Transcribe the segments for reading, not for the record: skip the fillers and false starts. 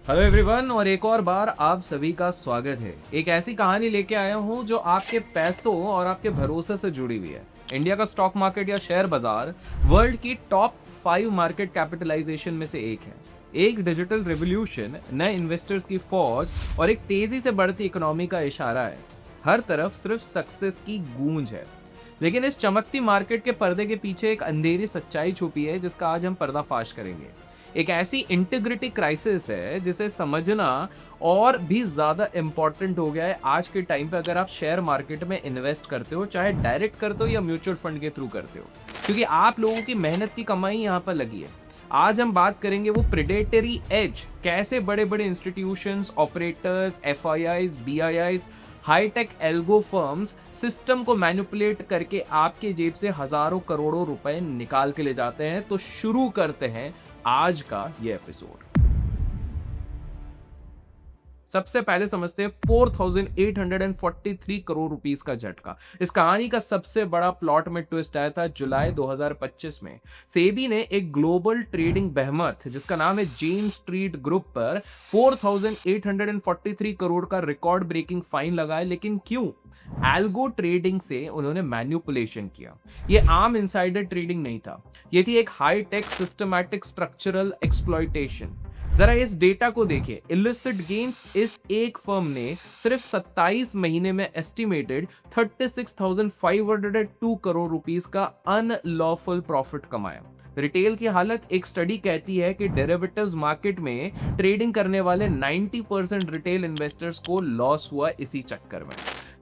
Hello everyone और एक और बार आप सभी का स्वागत है। एक ऐसी कहानी लेके आया हूँ जो आपके पैसों और आपके भरोसे से जुड़ी हुई है। इंडिया का स्टॉक मार्केट या शेयर बाजार वर्ल्ड की टॉप 5 मार्केट कैपिटलाइजेशन में से एक है। एक डिजिटल रिवॉल्यूशन, नए इन्वेस्टर्स की फौज और एक तेजी से बढ़ती इकोनॉमी का इशारा है। हर तरफ सिर्फ सक्सेस की गूंज है, लेकिन इस चमकती मार्केट के पर्दे के पीछे एक अंधेरी सच्चाई छुपी है जिसका आज हम पर्दाफाश करेंगे। एक ऐसी इंटीग्रिटी क्राइसिस है जिसे समझना और भी ज्यादा इंपॉर्टेंट हो गया है आज के टाइम पे, अगर आप शेयर मार्केट में इन्वेस्ट करते हो, चाहे डायरेक्ट करते हो या म्यूचुअल फंड के थ्रू करते हो, क्योंकि आप लोगों की मेहनत की कमाई यहाँ पर लगी है। आज हम बात करेंगे वो प्रेडेटरी एज, कैसे बड़े बड़े institutions, operators, FIIs, BIIs, hightech algo firms system को मैनिपुलेट करके आपके जेब से हजारों करोड़ों रुपए निकाल के ले जाते हैं। तो शुरू करते हैं आज का ये एपिसोड। सबसे पहले समझते हैं 4843 करोड़ रुपीस का झटका। इस कहानी का सबसे बड़ा प्लॉट में ट्विस्ट आया था जुलाई 2025 में। सेबी ने एक ग्लोबल ट्रेडिंग बेहमत जिसका नाम है जेन स्ट्रीट ग्रुप पर 4843 करोड़ का रिकॉर्ड ब्रेकिंग फाइन लगाया। लेकिन क्यों? एल्गो ट्रेडिंग से उन्होंने मैन्युपुलेशन किया। यह आम इनसाइडर ट्रेडिंग नहीं था, यह थी एक high tech systematic structural exploitation. जरा इस डेटा को देखिए। इलिसिट गेन्स, इस एक फर्म ने सिर्फ 27 महीने में एस्टिमेटेड 36,502 करोड़ रुपीस का अनलॉफुल प्रॉफिट कमाया। रिटेल की हालत, एक स्टडी कहती है कि डेरिवेटिव्स मार्केट में ट्रेडिंग करने वाले 90% रिटेल इन्वेस्टर्स को लॉस हुआ इसी चक्कर में।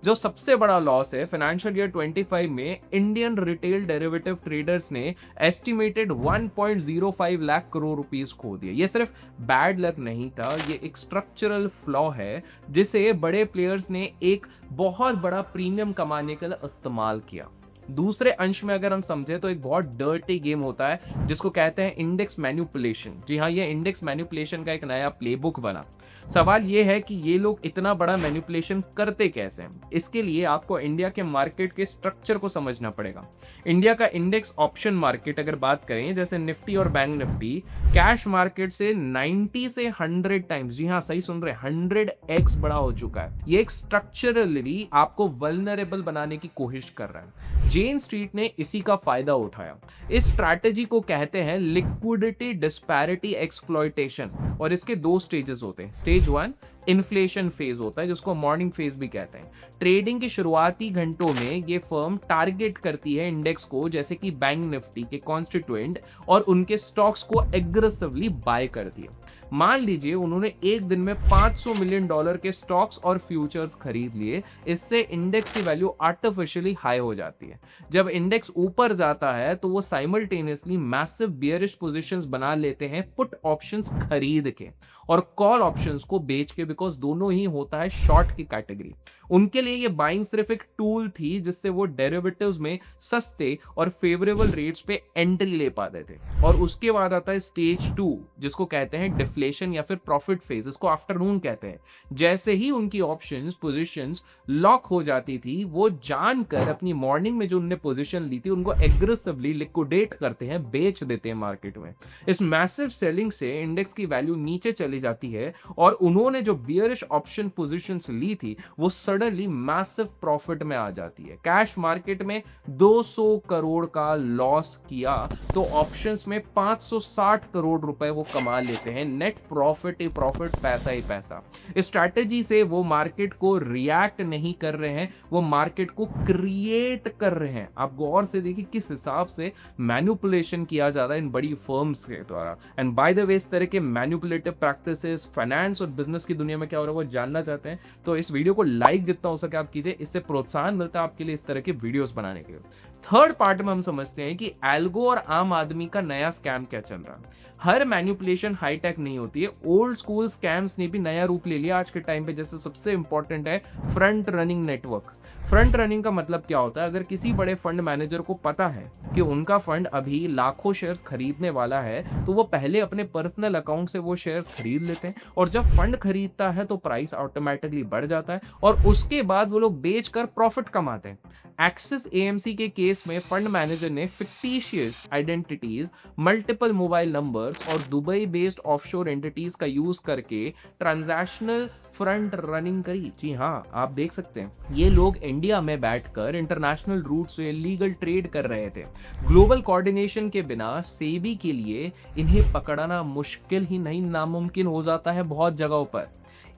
जो सबसे बड़ा लॉस है, फाइनेंशियल ईयर 25 में इंडियन रिटेल डेरिवेटिव ट्रेडर्स ने एस्टिमेटेड 1.05 लाख करोड़ रुपीस खो दिए। ये सिर्फ बैड लक नहीं था, ये एक स्ट्रक्चरल फ्लॉ है जिसे बड़े प्लेयर्स ने एक बहुत बड़ा प्रीमियम कमाने के लिए इस्तेमाल किया। दूसरे अंश में अगर हम समझे तो एक बहुत डर्टी गेम होता है जिसको कहते हैं इंडेक्स मैनिपुलेशन। जी हाँ, ये इंडेक्स मैनिपुलेशन का एक नया प्लेबुक बना। सवाल ये है कि ये लोग इतना बड़ा मैनिपुलेशन करते कैसे हैं? इसके लिए आपको इंडिया के मार्केट के स्ट्रक्चर को समझना पड़ेगा। इंडिया का इंडेक्स ऑप्शन मार्केट अगर बात करें, जैसे निफ्टी और बैंक निफ्टी, कैश मार्केट से 90 से 100 टाइम्स, जी हाँ सही सुन रहे हैं, 100x बड़ा हो चुका है। ये एक स्ट्रक्चरली आपको वल्नरेबल बनाने की कोशिश कर रहा है। जेन स्ट्रीट ने इसी का फायदा उठाया। इस स्ट्रैटेजी को कहते हैं लिक्विडिटी डिस्पैरिटी एक्सप्लॉइटेशन, और इसके दो स्टेजेस होते हैं। स्टेज 1 इन्फ्लेशन फेज होता है जिसको मॉर्निंग फेज भी कहते हैं। ट्रेडिंग के शुरुआती घंटों में ये फर्म टारगेट करती है इंडेक्स को, जैसे कि बैंक निफ्टी के कॉन्स्टिट्यूएंट, और उनके स्टॉक्स को एग्रेसिवली बाय करती है। मान लीजिए उन्होंने एक दिन में $500 मिलियन के स्टॉक्स और फ्यूचर्स खरीद लिए। इससे इंडेक्स की वैल्यू आर्टिफिशियली हाई हो जाती है। जब इंडेक्स ऊपर जाता है तो वो साइमल्टेनियसली मैसिव बियरिश पोजीशंस बना लेते हैं पुट ऑप्शंस खरीद के और कॉल ऑप्शंस को बेच के, बिकॉज दोनों ही होता है शॉर्ट की कैटेगरी। उनके लिए ये बाइंग सिर्फ एक टूल थी जिससे वो डेरिवेटिव्स में सस्ते और फेवरेबल रेट्स पे एंट्री ले पाते थे। और उसके बाद आता है स्टेज 2 जिसको कहते हैं डिफ्लेशन या फिर प्रॉफिट फेज, इसको आफ्टरनून कहते हैं। जैसे ही उनकी ऑप्शंस पोजीशंस लॉक हो जाती थी, वो जानकर अपनी मॉर्निंग में जो उन्होंने पोजीशन ली थी उनको एग्रेसिवली लिक्विडेट करते हैं, बेच देते हैं मार्केट में। इस मैसिव सेलिंग से इंडेक्स की वैल्यू नीचे चली जाती है और उन्होंने जो बियरिश ऑप्शन पोजीशंस ली थी वो सडनली मैसिव प्रॉफिट में आ जाती है। कैश मार्केट में 200 करोड़ का लॉस किया तो ऑप्शंस में 560 करोड़ रुपए वो कमा लेते हैं। नेट प्रॉफिट ही प्रॉफिट, पैसा ही पैसा। इस स्ट्रैटेजी से वो मार्केट को रिएक्ट नहीं कर रहे हैं, वो मार्केट को क्रिएट कर रहे हैं। आप गौर से देखिए किस हिसाब से मैनिपुलेशन किया जा रहा है इन बड़ी फर्म्स के द्वारा। एंड बाय द वे, इस तरह के मैनिपुलेटिव प्रैक्टिसेस फाइनेंस और बिजनेस की दुनिया में क्या हो रहा है वो जानना चाहते हैं तो इस वीडियो को लाइक जितना हो सके आप कीजिए, इससे प्रोत्साहन मिलता है आपके लिए इस तरह के वीडियोस बनाने के लिए। थर्ड पार्ट में हम समझते हैं कि एल्गो और आम आदमी का नया स्कैम क्या चल रहा है। हर मैनिपुलेशन हाईटेक नहीं होती है, ओल्ड स्कूल स्कैम्स ने भी नया रूप ले लिया आज के टाइम पे। जैसे सबसे इंपॉर्टेंट है front running network. Front running का मतलब क्या होता है? अगर किसी बड़े फंड मैनेजर को पता है कि उनका फंड अभी लाखों शेयर्स खरीदने वाला है तो वो पहले अपने पर्सनल अकाउंट से वो शेयर्स खरीद लेते हैं, और जब फंड खरीदता है तो प्राइस ऑटोमेटिकली बढ़ जाता है और उसके बाद वो लोग बेचकर प्रॉफिट कमाते हैं। एक्सिस एएमसी के केस केस में फंड मैनेजर ने fictitious identities, multiple mobile numbers और दुबई बेस्ड ऑफशोर एंटिटीज का यूज करके ट्रांजैक्शनल फ्रंट रनिंग करी। जी हाँ, आप देख सकते हैं ये लोग इंडिया में बैठकर इंटरनेशनल रूट से लीगल ट्रेड कर रहे थे। ग्लोबल कोऑर्डिनेशन के बिना सेबी के लिए इन्हें पकड़ना मुश्किल ही नहीं, नामुमकिन हो जाता है बहुत जगहों पर।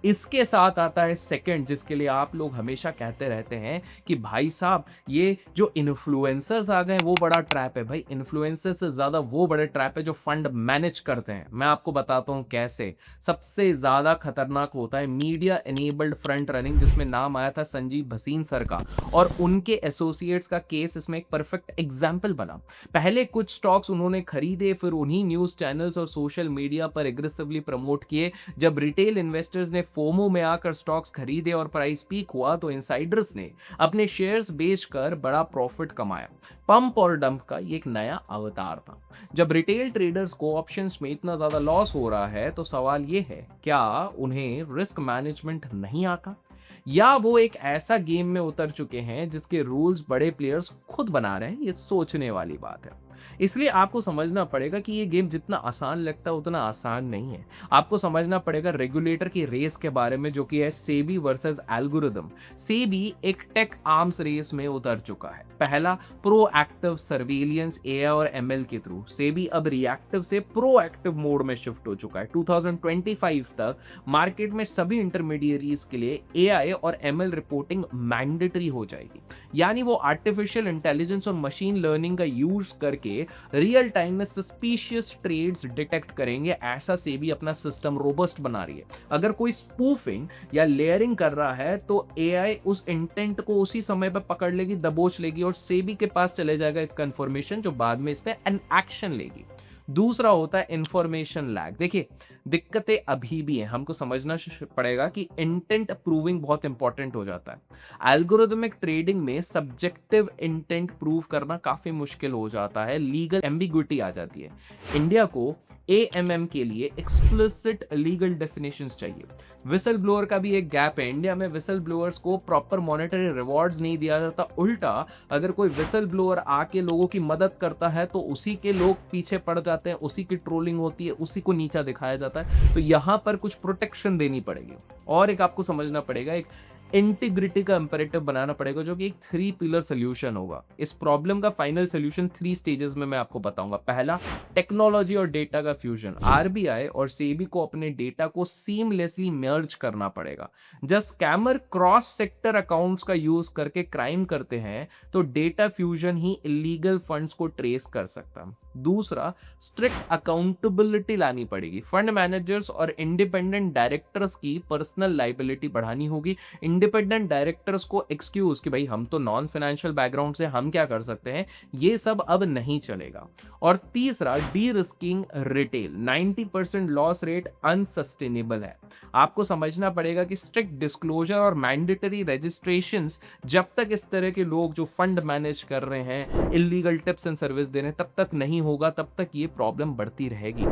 इसके साथ आता है सेकंड, जिसके लिए आप लोग हमेशा कहते रहते हैं कि भाई साहब ये जो इन्फ्लुएंसर्स आ गए वो बड़ा ट्रैप है। भाई इन्फ्लुएंसर से ज्यादा वो बड़े ट्रैप है जो फंड मैनेज करते हैं। मैं आपको बताता हूं कैसे। सबसे ज्यादा खतरनाक होता है मीडिया एनेबल्ड फ्रंट रनिंग, जिसमें नाम आया था संजीव भसीन सर का, और उनके एसोसिएट्स का केस इसमें एक परफेक्ट एग्जाम्पल बना। पहले कुछ स्टॉक्स उन्होंने खरीदे, फिर उन्हीं न्यूज चैनल्स और सोशल मीडिया पर एग्रेसिवली प्रमोट किए। जब रिटेल इन्वेस्टर्स ने फोमो में आकर स्टॉक्स खरीदे और प्राइस पीक हुआ तो इनसाइडर्स ने अपने शेयर्स बेचकर बड़ा प्रॉफिट कमाया। पंप और डंप का ये एक नया अवतार था। जब रिटेल ट्रेडर्स को ऑप्शंस में इतना ज्यादा लॉस हो रहा है तो सवाल ये है, क्या उन्हें रिस्क मैनेजमेंट नहीं आता, या वो एक ऐसा गेम में उतर चुके हैं जिसके रूल्स बड़े प्लेयर्स खुद बना रहे हैं। ये सोचने वाली बात है। इसलिए आपको समझना पड़ेगा कि ये गेम जितना आसान लगता है उतना आसान नहीं है। आपको समझना पड़ेगा रेगुलेटर की रेस के बारे में, जो कि है सेबी वर्सेस एल्गोरिदम। सेबी एक टेक आर्म्स रेस में उतर चुका है। पहला, प्रोएक्टिव सर्वेलियंस एआई और एमएल के थ्रू। सेबी अब रिएक्टिव से प्रोएक्टिव मोड में शिफ्ट हो चुका है। 2025 तक मार्केट में सभी इंटरमीडियरीज के लिए एआई और एमएल रिपोर्टिंग मैंडेटरी हो जाएगी। यानी वो आर्टिफिशियल इंटेलिजेंस और मशीन लर्निंग का यूज करके रियल टाइम में सस्पिशियस ट्रेड्स डिटेक्ट करेंगे। ऐसा सेबी अपना सिस्टम रोबस्ट बना रही है। अगर कोई स्पूफिंग या लेयरिंग कर रहा है तो एआई उस इंटेंट को उसी समय पर पकड़ लेगी, दबोच लेगी और सेबी के पास चले जाएगा इसका इंफॉर्मेशन, जो बाद में इस पे एन एक्शन लेगी। दूसरा होता है इंफॉर्मेशन लैग। देखिए, दिक्कतें अभी भी हैं, हमको समझना पड़ेगा कि इंटेंट प्रूविंग बहुत इंपॉर्टेंट हो जाता है। एल्गोरिथमिक ट्रेडिंग में सब्जेक्टिव इंटेंट प्रूव करना काफी मुश्किल हो जाता है, लीगल एम्बिग्विटी आ जाती है। इंडिया को एएमएम के लिए एक्सप्लिसिट लीगल डेफिनेशंस चाहिए। विसल ब्लोअर का भी एक गैप है। इंडिया में विसल ब्लोअर्स को प्रॉपर मॉनेटरी रिवॉर्ड्स नहीं दिया जाता। उल्टा, अगर कोई विसल ब्लोअर आके लोगों की मदद करता है तो उसी के लोग पीछे पड़ जाते हैं, उसी की ट्रोलिंग होती है, उसी को नीचा दिखाया जाता है। तो यहां पर कुछ प्रोटेक्शन देनी पड़ेगी। और एक आपको समझना पड़ेगा, एक इंटीग्रिटी का इंपेरेटिव बनाना पड़ेगा, जो कि एक 3 पिलर सोल्यूशन होगा। इस प्रॉब्लम का फाइनल सोल्यूशन 3 स्टेजेस में मैं आपको बताऊंगा। पहला, टेक्नोलॉजी और डेटा का फ्यूजन। आरबीआई और सेबी को अपने डेटा को सीमलेसली मर्ज करना पड़ेगा। जब स्कैमर क्रॉस सेक्टर अकाउंट्स का यूज करके क्राइम करते हैं तो डेटा फ्यूजन ही इलीगल फंड्स को ट्रेस कर सकता है। दूसरा, स्ट्रिक्ट अकाउंटेबिलिटी लानी पड़ेगी। फंड मैनेजर्स और इंडिपेंडेंट डायरेक्टर्स की पर्सनल लाइबिलिटी बढ़ानी होगी। इंडिपेंडेंट डायरेक्टर्स को एक्सक्यूज कि भाई हम तो नॉन फाइनेंशियल बैकग्राउंड से, हम क्या कर सकते हैं, ये सब अब नहीं चलेगा। और तीसरा, D risking retail. 90% loss rate unsustainable है। आपको समझना पड़ेगा कि स्ट्रिक्ट डिस्क्लोजर और मैंडेटरी रजिस्ट्रेशंस, जब तक इस तरह के लोग जो फंड मैनेज कर रहे हैं इलीगल टिप्स एंड सर्विस दे रहे हैं, तब तक नहीं होगा, तब तक ये प्रॉब्लम बढ़ती रहेगी।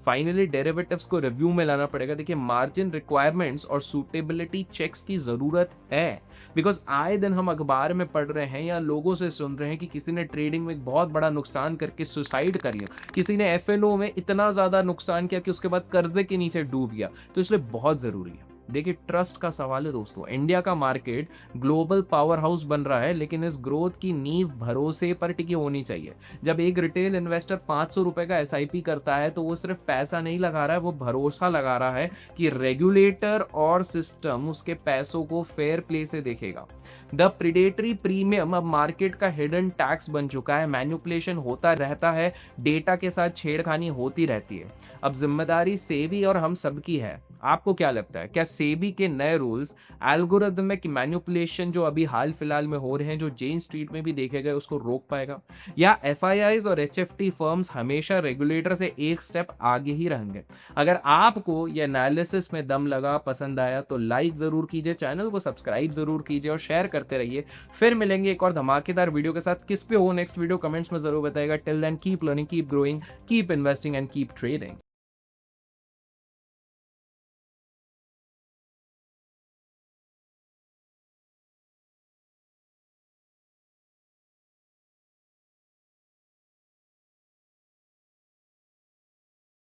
फाइनली डेरिवेटिव्स को रिव्यू में लाना पड़ेगा। देखिए, मार्जिन रिक्वायरमेंट्स और सूटेबिलिटी चेक्स की जरूरत है। बिकॉज आए दिन हम अखबार में पढ़ रहे हैं या लोगों से सुन रहे हैं कि किसी ने ट्रेडिंग में एक बहुत बड़ा नुकसान करके सुसाइड कर लिया, किसी ने एफएनओ में इतना ज्यादा नुकसान किया कि उसके बाद कर्जे के नीचे डूब गया। तो इसलिए बहुत जरूरी है। देखिए, ट्रस्ट का सवाल है दोस्तों। इंडिया का मार्केट ग्लोबल पावर हाउस बन रहा है, लेकिन इस ग्रोथ की नींव भरोसे पर टिकी होनी चाहिए। जब एक रिटेल इन्वेस्टर 500 रुपए का एसआईपी करता है तो वो सिर्फ पैसा नहीं लगा रहा है, वो भरोसा लगा रहा है कि रेगुलेटर और सिस्टम उसके पैसों को फेयर प्ले से देखेगा। द प्रीडेटरी प्रीमियम अब मार्केट का हिडन टैक्स बन चुका है। मैनिपुलेशन होता रहता है, डेटा के साथ छेड़खानी होती रहती है। अब जिम्मेदारी सेबी और हम सबकी है। आपको क्या लगता है, क्या सेबी के नए रूल्स एल्गोरिथमिक मैनिपुलेशन जो अभी हाल फिलहाल में हो रहे हैं, जो जेन स्ट्रीट में भी देखे गए, उसको रोक पाएगा, या एफआईआईज और एचएफटी फर्म्स हमेशा रेगुलेटर से एक स्टेप आगे ही रहेंगे? अगर आपको ये एनालिसिस में दम लगा, पसंद आया तो लाइक जरूर कीजिए, चैनल को सब्सक्राइब जरूर कीजिए और शेयर करते रहिए। फिर मिलेंगे एक और धमाकेदार वीडियो के साथ। किस पे हो नेक्स्ट वीडियो कमेंट्स में जरूर बताइएगा। Till then keep learning, keep growing, keep investing and keep trading.